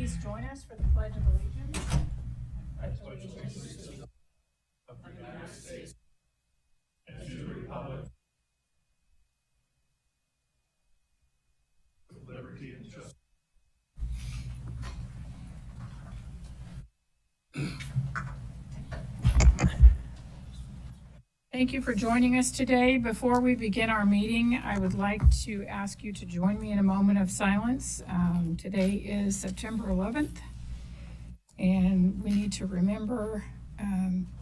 please join us for the Pledge of Allegiance? I pledge allegiance of the United States and to the republic with liberty and justice. Thank you for joining us today. Before we begin our meeting, I would like to ask you to join me in a moment of silence. Today is September 11th, and we need to remember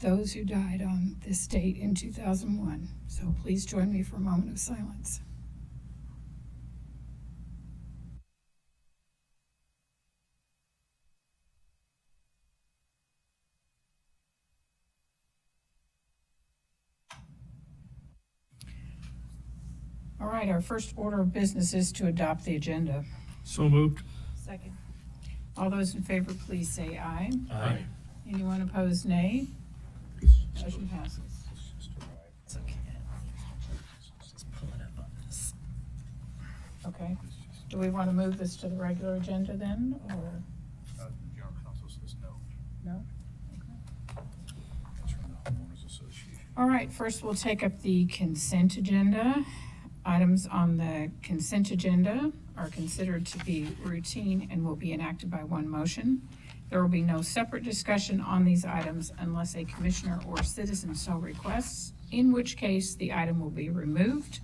those who died on this date in 2001. So please join me for a moment of silence. All right, our first order of business is to adopt the agenda. So moved. Second. All those in favor, please say aye. Aye. Anyone opposed, nay? Motion passes. It's okay. Just pull it up on this. Okay. Do we want to move this to the regular agenda then, or General Counsel says no. no? That's from the Homeowners Association. All right, first we'll take up the consent agenda. Items on the consent agenda are considered to be routine and will be enacted by one motion. There will be no separate discussion on these items unless a commissioner or citizen so requests, in which case the item will be removed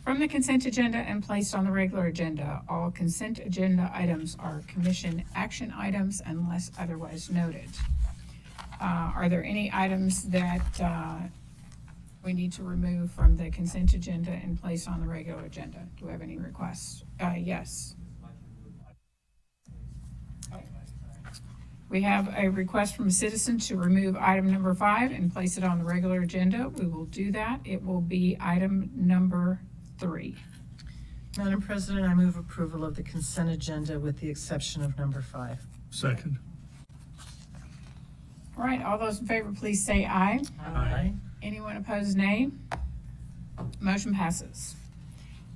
from the consent agenda and placed on the regular agenda. All consent agenda items are commission action items unless otherwise noted. Are there any items that we need to remove from the consent agenda and place on the regular agenda? Do we have any requests? Yes. We have a request from a citizen to remove item number 5 and place it on the regular agenda. We will do that. It will be item number 3. Madam President, I move approval of the consent agenda with the exception of number 5. Second. All right, all those in favor, please say aye. Aye. Anyone opposed, nay? Motion passes.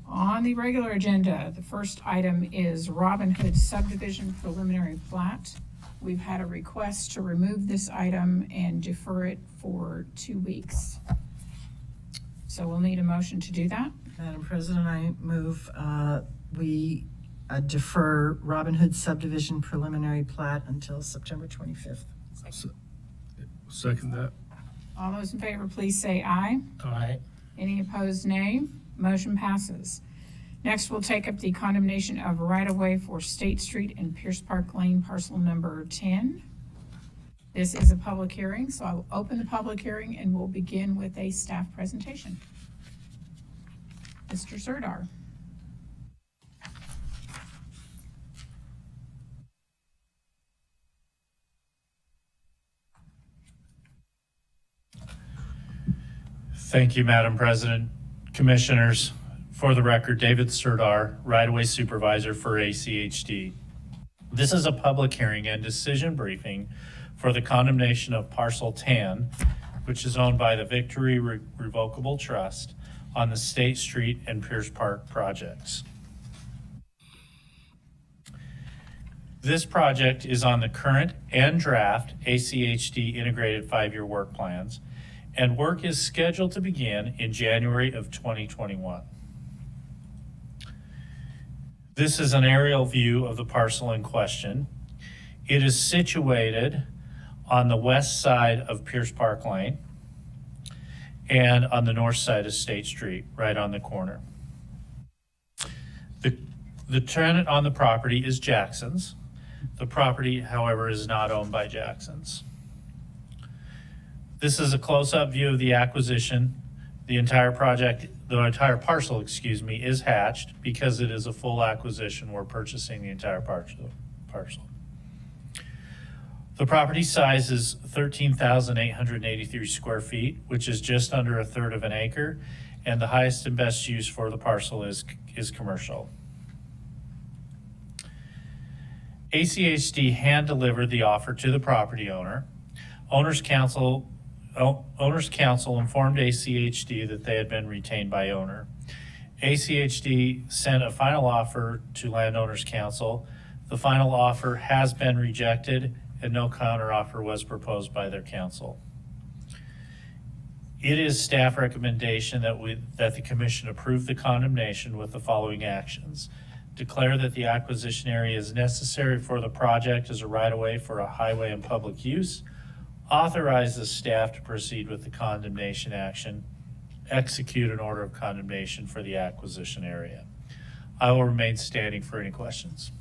On the regular agenda, the first item is Robinhood Subdivision Preliminary Plat. We've had a request to remove this item and defer it for 2 weeks. So we'll need a motion to do that. Madam President, I move we defer Robinhood Subdivision Preliminary Plat until September 25th. Second that. All those in favor, please say aye. Aye. Any opposed, nay? Motion passes. Next, we'll take up the condemnation of right-of-way for State Street and Pierce Park Lane, parcel number 10. This is a public hearing, so I will open the public hearing and we'll begin with a staff presentation. Mr. Serdar. Thank you, Madam President. Commissioners, for the record, David Serdar, right-of-way supervisor for ACHD. This is a public hearing and decision briefing for the condemnation of Parcel 10, which is owned by the Victory Revocable Trust on the State Street and Pierce Park projects. This project is on the current and draft ACHD integrated 5-year work plans, and work is scheduled to begin in January of 2021. This is an aerial view of the parcel in question. It is situated on the west side of Pierce Park Lane and on the north side of State Street, right on the corner. The tenant on the property is Jackson's. The property, however, is not owned by Jackson's. This is a close-up view of the acquisition. The entire parcel, is hatched because it is a full acquisition. We're purchasing the entire parcel. The property size is 13,883 square feet, which is just under 1/3 of an acre, and the highest and best use for the parcel is commercial. ACHD hand-delivered the offer to the property owner. Owner's counsel informed ACHD that they had been retained by owner. ACHD sent a final offer to Landowners Council The final offer has been rejected and no counteroffer was proposed by their counsel. It is staff recommendation that the commission approve the condemnation with the following actions. Declare that the acquisition area is necessary for the project as a right-of-way for a highway and public use. Authorize the staff to proceed with the condemnation action. Execute an order of condemnation for the acquisition area. I will remain standing for any questions.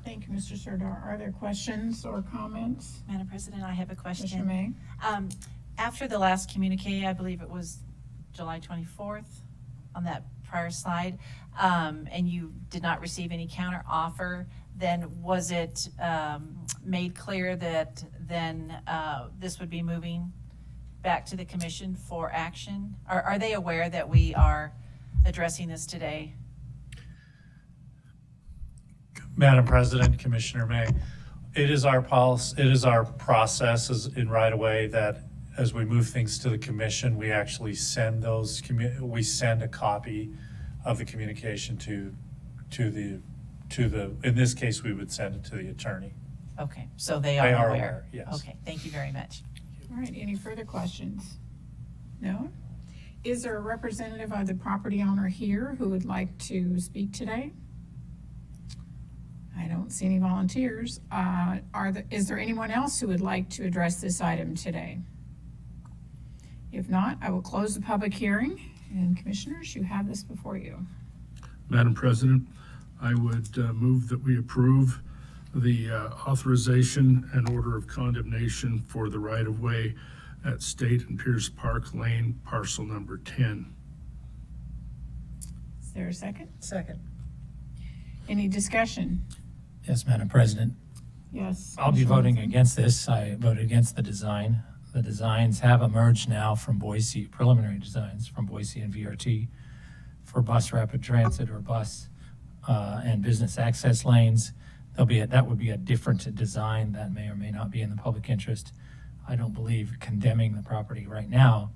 Thank you, Mr. Serdar. Are there questions or comments? Madam President, I have a Commissioner question. May? After the last communique, I believe it was July 24th on that prior slide, and you did not receive any counter offer, then was it made clear that then this would be moving back to the commission for action? Are they aware that we are addressing this today? Madam President, Commissioner May, it is our policy, it is our process as in right-of-way that as we move things to the commission, we actually send those, we send a copy of the communication to the, in this case, we would send it to the attorney. Okay, so they They are are aware? aware, yes. Okay, thank you very much. All right, any further questions? No? Is there a representative of the property owner here who would like to speak today? I don't see any volunteers. Is there anyone else who would like to address this item today? If not, I will close the public hearing, and commissioners, you have this before you. Madam President, I would move that we approve the authorization and order of condemnation for the right-of-way at State and Pierce Park Lane, parcel number 10. Is there a second? Second. Any discussion? Yes, Madam President. Yes. I'll be Commissioner voting Wilson? against this. I voted against the design. The designs have emerged now from Boise, preliminary designs from Boise and VRT for bus rapid transit or bus and business access lanes. That would be a different design that may or may not be in the public interest. I don't believe condemning the property right now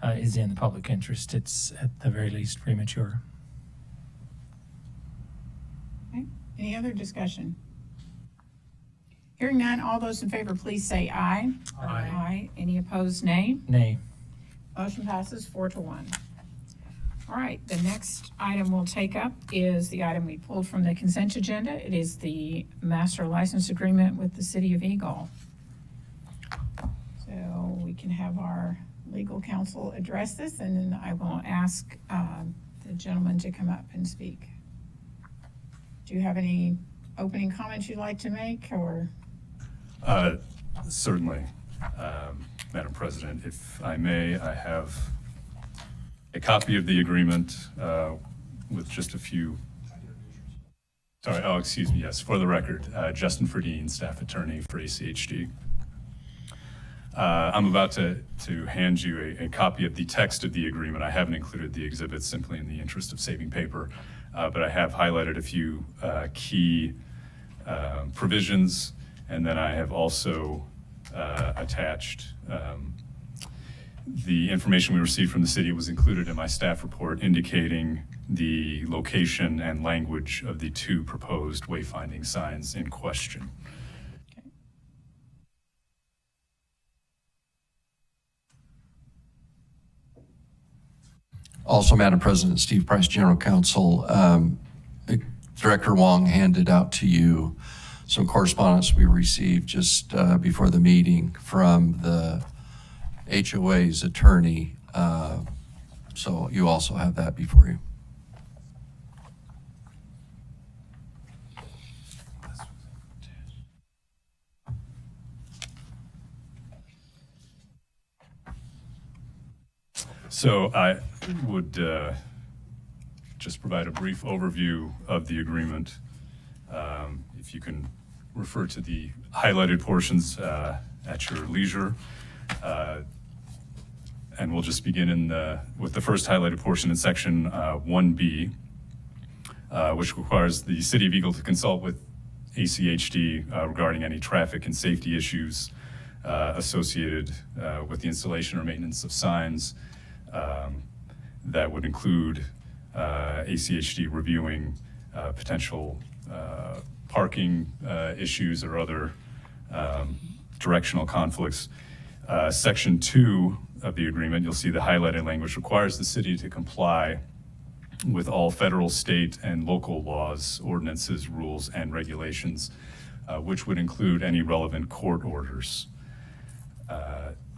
is in the public interest. It's at the very least premature. Okay. Any other discussion? Hearing none, all those in favor, please say aye. Aye. Any opposed, nay? Nay. Motion passes 4-1. All right, the next item we'll take up is the item we pulled from the consent agenda. It is the master license agreement with the city of Eagle. So we can have our legal counsel address this, and then I will ask the gentleman to come up and speak. Do you have any opening comments you'd like to make, or? Certainly, Madam President, if I may, I have a copy of the agreement with just a few, excuse me, yes, for the record, Justin Ferdine, staff attorney for ACHD. I'm about to hand you a copy of the text of the agreement. I haven't included the exhibits simply in the interest of saving paper, but I have highlighted a few key provisions, and then I have also attached the information we received from the city. Was included in my staff report indicating the location and language of the two proposed wayfinding signs in question. Also, Madam President, Steve Price, General Counsel, Director Wong handed out to you some correspondence we received just before the meeting from the HOA's attorney. So you also have that before you. So I would just provide a brief overview of the agreement. If you can refer to the highlighted portions at your leisure. And we'll just begin with the first highlighted portion in section 1B, which requires the City of Eagle to consult with ACHD regarding any traffic and safety issues associated with the installation or maintenance of signs. That would include ACHD reviewing potential parking issues or other directional conflicts. Section 2 of the agreement, you'll see the highlighted language, requires the city to comply with all federal, state, and local laws, ordinances, rules, and regulations, which would include any relevant court orders.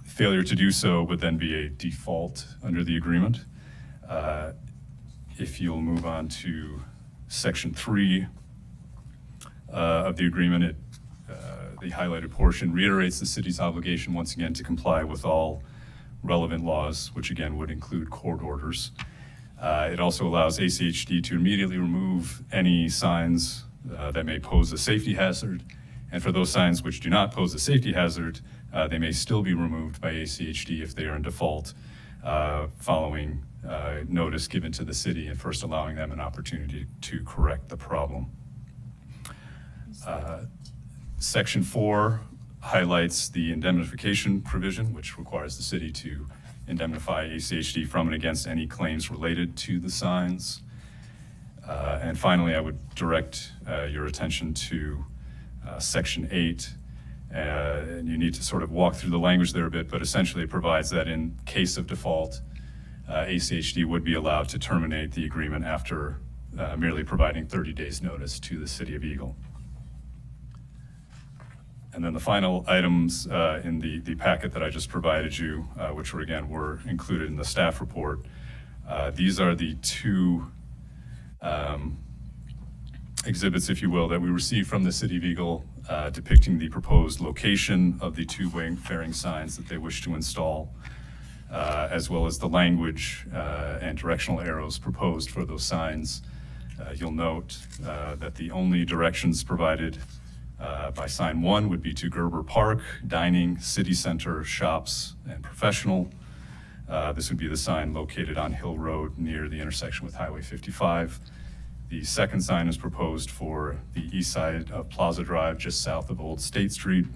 Failure to do so would then be a default under the agreement. If you'll move on to Section 3 of the agreement, the highlighted portion reiterates the city's obligation once again to comply with all relevant laws, which again would include court orders. It also allows ACHD to immediately remove any signs that may pose a safety hazard. And for those signs which do not pose a safety hazard, they may still be removed by ACHD if they are in default, following notice given to the city and first allowing them an opportunity to correct the problem. Section 4 highlights the indemnification provision, which requires the city to indemnify ACHD from and against any claims related to the signs. And finally, I would direct your attention to Section 8. And you need to sort of walk through the language there a bit, but essentially it provides that in case of default, ACHD would be allowed to terminate the agreement after merely providing 30 days notice to the City of Eagle. And then the final items in the packet that I just provided you, which were included in the staff report. These are the two exhibits, if you will, that we received from the City of Eagle depicting the proposed location of the two wayfaring signs that they wish to install, as well as the language and directional arrows proposed for those signs. You'll note that the only directions provided by sign 1 would be to Gerber Park, dining, city center, shops, and professional. This would be the sign located on Hill Road near the intersection with Highway 55. The second sign is proposed for the east side of Plaza Drive, just south of Old State Street.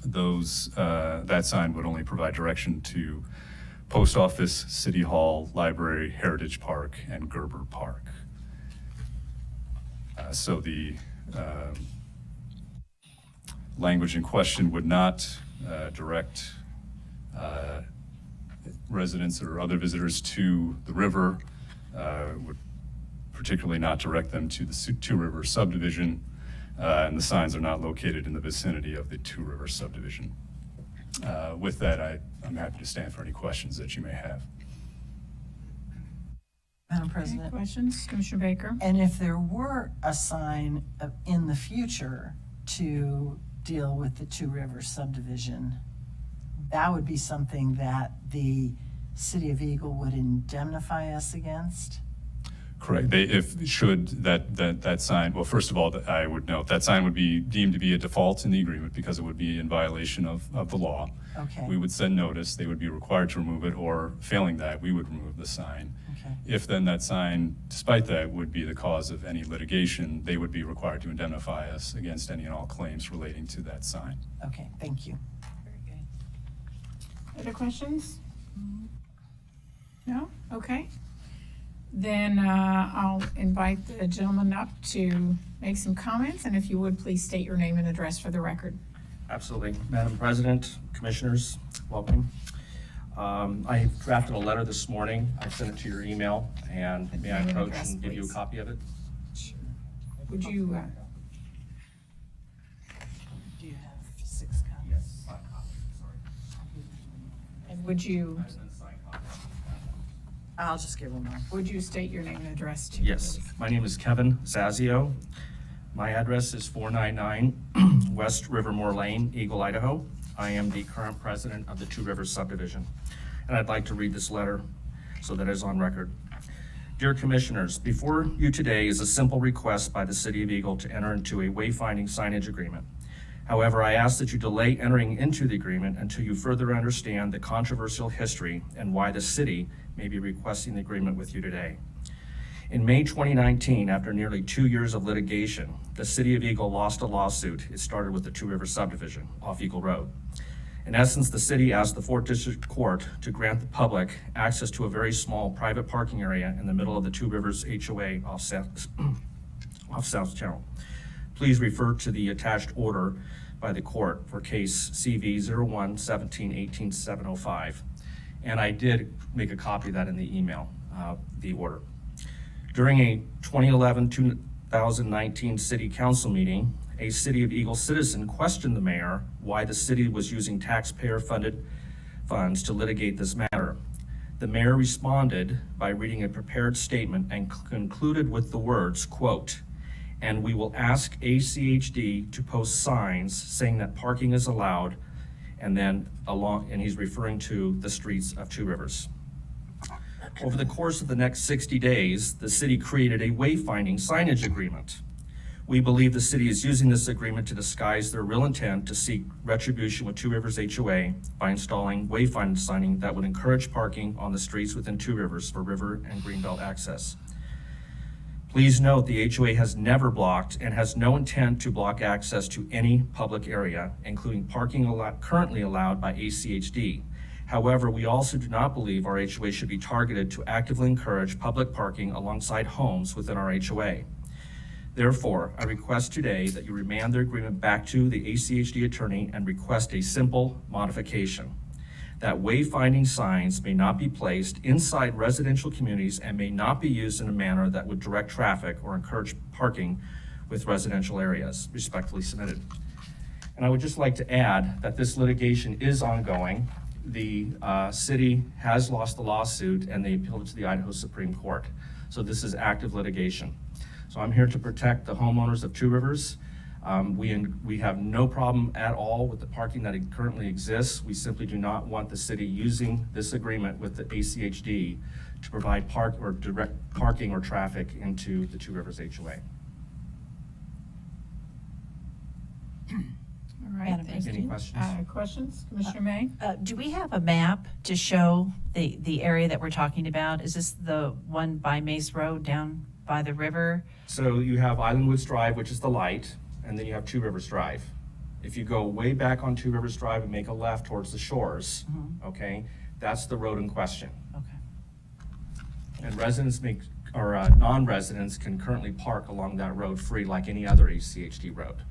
That sign would only provide direction to Post Office, City Hall, Library, Heritage Park, and Gerber Park. So the language in question would not direct residents or other visitors to the river, would particularly not direct them to the Two Rivers Subdivision, and the signs are not located in the vicinity of the Two Rivers Subdivision. With that, I'm happy to stand for any questions that you may have. Madam Any President, questions? Commissioner Baker? and if there were a sign in the future to deal with the Two Rivers subdivision, that would be something that the City of Eagle would indemnify us against? Correct. That sign, well, first of all, I would note that sign would be deemed to be a default in the agreement because it would be in violation of the law. Okay. We would send notice, they would be required to remove it, or failing that, we would remove the sign. Okay. If then that sign, despite that, would be the cause of any litigation, they would be required to indemnify us against any and all claims relating to that sign. Okay, thank you. Very good. Other questions? No? Okay. Then I'll invite the gentleman up to make some comments, and if you would, please state your name and address for the record. Absolutely. Madam President, Commissioners, welcome. I drafted a letter this morning. I sent it to your email, and may I Name and approach address, and give you a please. copy of it? Would you, Do you have 6 copies? Yes, 5 copies, sorry. and would you I'll just give them one. Would you state your name and address too? Yes, please? my name is Kevin Zazio. My address is 499 West Rivermore Lane, Eagle, Idaho. I am the current president of the Two Rivers Subdivision, and I'd like to read this letter so that it is on record. Dear Commissioners, before you today is a simple request by the City of Eagle to enter into a wayfinding signage agreement. However, I ask that you delay entering into the agreement until you further understand the controversial history and why the city may be requesting the agreement with you today. In May 2019, after nearly 2 years of litigation, the City of Eagle lost a lawsuit. It started with the Two Rivers Subdivision off Eagle Road. In essence, the city asked the 4th District Court to grant the public access to a very small private parking area in the middle of the Two Rivers HOA off South Channel. please refer to the attached order by the court for case CV 01-17-18-705. And I did make a copy of that in the email, the order. During a 2011-2019 city council meeting, a City of Eagle citizen questioned the mayor why the city was using taxpayer-funded funds to litigate this matter. The mayor responded by reading a prepared statement and concluded with the words, quote, "And we will ask ACHD to post signs saying that parking is allowed," and then and he's referring to the streets of Two Rivers. Over the course of the next 60 days, the city created a wayfinding signage agreement. We believe the city is using this agreement to disguise their real intent to seek retribution with Two Rivers HOA by installing wayfinding signing that would encourage parking on the streets within Two Rivers for river and greenbelt access. Please note the HOA has never blocked and has no intent to block access to any public area, including parking currently allowed by ACHD. However, we also do not believe our HOA should be targeted to actively encourage public parking alongside homes within our HOA. Therefore, I request today that you remand the agreement back to the ACHD attorney and request a simple modification. That wayfinding signs may not be placed inside residential communities and may not be used in a manner that would direct traffic or encourage parking with residential areas. Respectfully submitted. And I would just like to add that this litigation is ongoing. The city has lost the lawsuit and they appealed it to the Idaho Supreme Court. So this is active litigation. So I'm here to protect the homeowners of Two Rivers. We have no problem at all with the parking that currently exists. We simply do not want the city using this agreement with the ACHD to provide direct parking or traffic into the Two Rivers HOA. All right, Madam thank you. Any questions? Questions? Commissioner May? Do we have a map to show the area that we're talking about? Is this the one by Mace Road down by the river? So you have Island Woods Drive, which is the light, and then you have Two Rivers Drive. If you go way back on Two Rivers Drive and make a left towards the shores, okay, that's the road in question. Okay. And residents non-residents can currently park along that road free like any other ACHD road.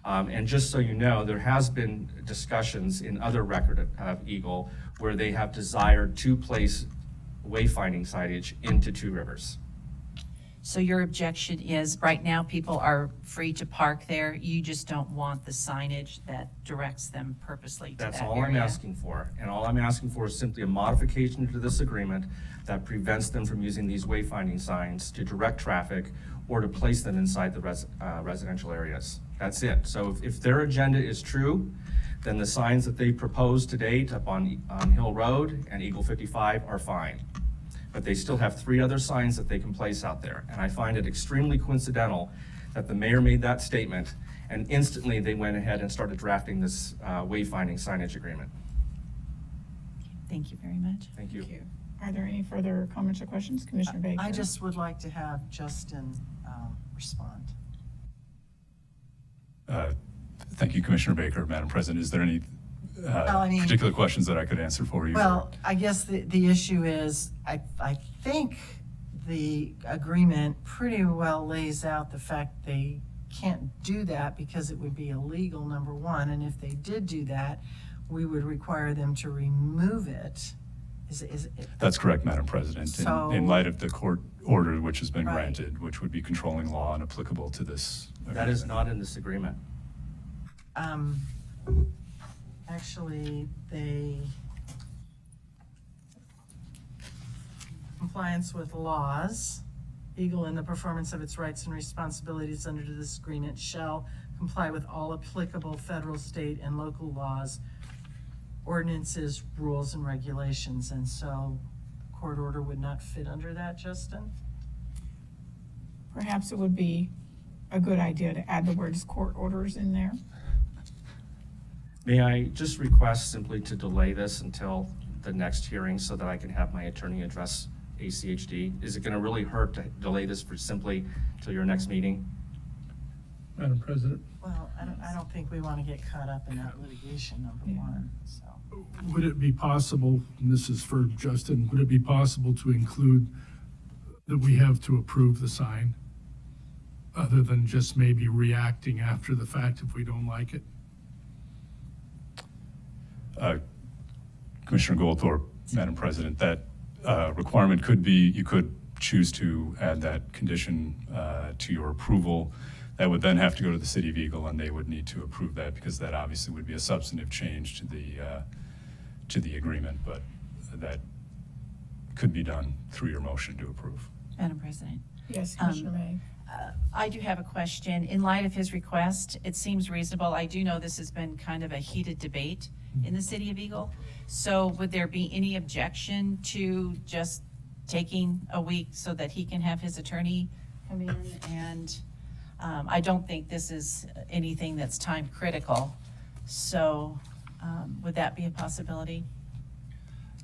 And just so you know, there has been discussions in other record of Eagle where they have desired to place wayfinding signage into Two Rivers. So your objection is, right now, people are free to park there, you just don't want the signage that directs them purposely to that area? That's all I'm asking for. And all I'm asking for is simply a modification to this agreement that prevents them from using these wayfinding signs to direct traffic or to place them inside the residential areas. That's it. So if their agenda is true, then the signs that they proposed to date up on Hill Road and Eagle 55 are fine. But they still have 3 other signs that they can place out there. And I find it extremely coincidental that the mayor made that statement and instantly they went ahead and started drafting this wayfinding signage agreement. Thank you very much. Thank you. Thank you. Are there any further comments or questions? Commissioner Baker? I just would like to have Justin respond. Thank you, Commissioner Baker. Madam President, is there any I mean- particular questions that I could answer for you? Well, I guess the issue is, I think the agreement pretty well lays out the fact they can't do that because it would be illegal, number one, and if they did do that, we would require them to remove it. Is it? That's correct, Madam President. So- In light of the court order which has been Right. granted, which would be controlling law and applicable to this. That is not in this agreement. Actually, compliance with laws, Eagle in the performance of its rights and responsibilities under this agreement shall comply with all applicable federal, state, and local laws, ordinances, rules, and regulations. And so court order would not fit under that, Justin? Perhaps it would be a good idea to add the words court orders in there. May I just request simply to delay this until the next hearing so that I can have my attorney address ACHD? Is it going to really hurt to delay this for simply till your next meeting? Madam President, Well, I don't think we want to get caught up in that litigation, number one, so. would it be possible, and this is for Justin, would it be possible to include that we have to approve the sign other than just maybe reacting after the fact if we don't like it? Commissioner Goldthorpe, Madam President, that requirement could be, you could choose to add that condition to your approval. That would then have to go to the City of Eagle, and they would need to approve that, because that obviously would be a substantive change to the agreement, but that could be done through your motion to approve. Madam President. Yes, Commissioner May. I do have a question. In light of his request, it seems reasonable. I do know this has been kind of a heated debate in the City of Eagle. So would there be any objection to just taking a week so that he can have his attorney come in? And I don't think this is anything that's time critical. So would that be a possibility?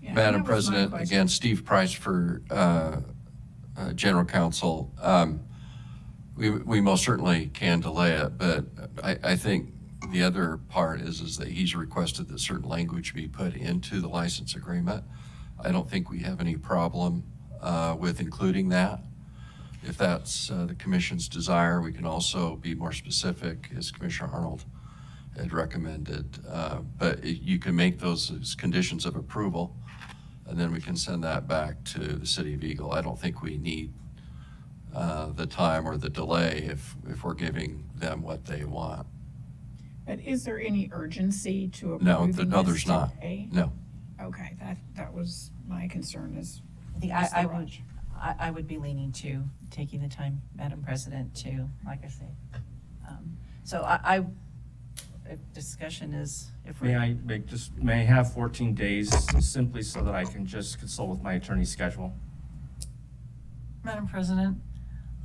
Yeah, Madam that was my President, question. again, Steve Price for General Counsel. We most certainly can delay it, but I think the other part is that he's requested that certain language be put into the license agreement. I don't think we have any problem with including that. If that's the commission's desire, we can also be more specific, as Commissioner Arnold had recommended. But you can make those as conditions of approval, and then we can send that back to the City of Eagle. I don't think we need the time or the delay if we're giving them what they want. But is there any urgency to No, approving no, this there's not. today? No. Okay, that was my concern is. I think is the I would, rush. I would be leaning to taking the time, Madam President, to, like I say. So if discussion is, if May we're, I may I have 14 days simply so that I can just consult with my attorney's schedule? Madam President,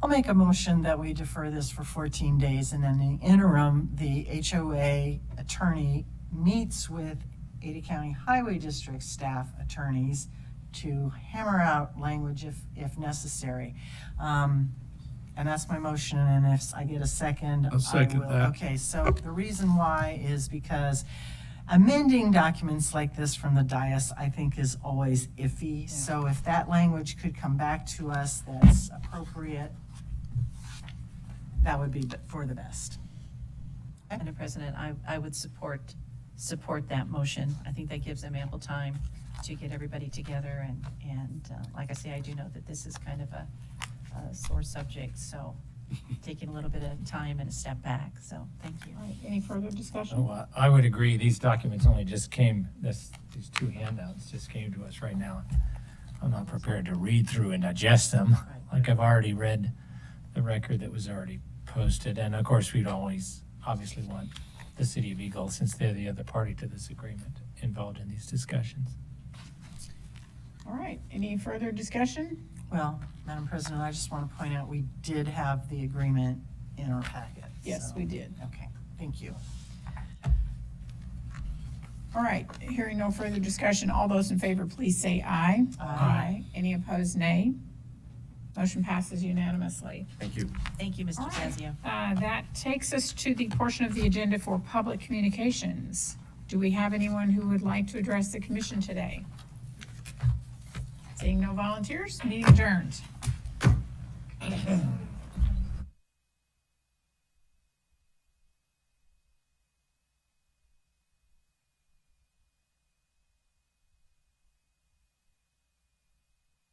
I'll make a motion that we defer this for 14 days, and in the interim, the HOA attorney meets with Ada County Highway District staff attorneys to hammer out language if necessary. And that's my motion, and if I get a second, I'll second I will. that. Okay, so the reason why is because amending documents like this from the dais, I think, is always iffy. So if that language could come back to us that's appropriate, that would be for the best. Madam President, I would support that motion. I think that gives them ample time to get everybody together, and like I say, I do know that this is kind of a sore subject, so taking a little bit of time and a step back, so thank you. All right, any further discussion? Oh, I would agree. These documents only just came, these two handouts just came to us right now. I'm not prepared to read through and digest them. Like I've already read the record that was already posted. And of course, we'd always obviously want the City of Eagle, since they're the other party to this agreement, involved in these discussions. All right, any further discussion? Well, Madam President, I just want to point out, we did have the agreement in our packet. Yes, so- we did. Okay, thank you. All right, hearing no further discussion, all those in favor, please say aye. Aye. Any opposed, nay. Motion passes unanimously. Thank you. Thank you, Mr. All right. Fazio. That takes us to the portion of the agenda for public communications. Do we have anyone who would like to address the commission today? Seeing no volunteers, meeting adjourned.